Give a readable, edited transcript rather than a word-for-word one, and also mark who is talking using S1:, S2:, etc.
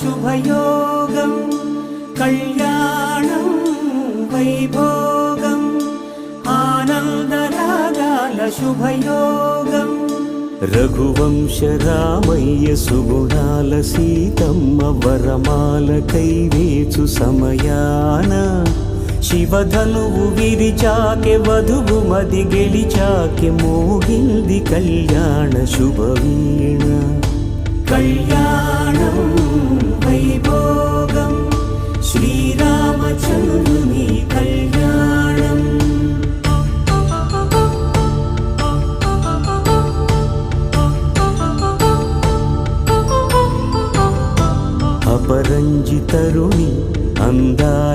S1: శుభయోగం కళ్యాణం వైభోగం ఆనందరాగాల శుభయోగం రఘువంశ రామయ్య సుగుణాల సీతమ్మ వరమాల కైవేచు సమయాన శివధనువు విరిచాకె వధువు మది గెలిచాకె మోగింది కళ్యాణ శుభవీణ కళ్యాణం వైభోగం శ్రీరామచంద్రుని కళ్యాణం అపరంజి తరుణి అందాల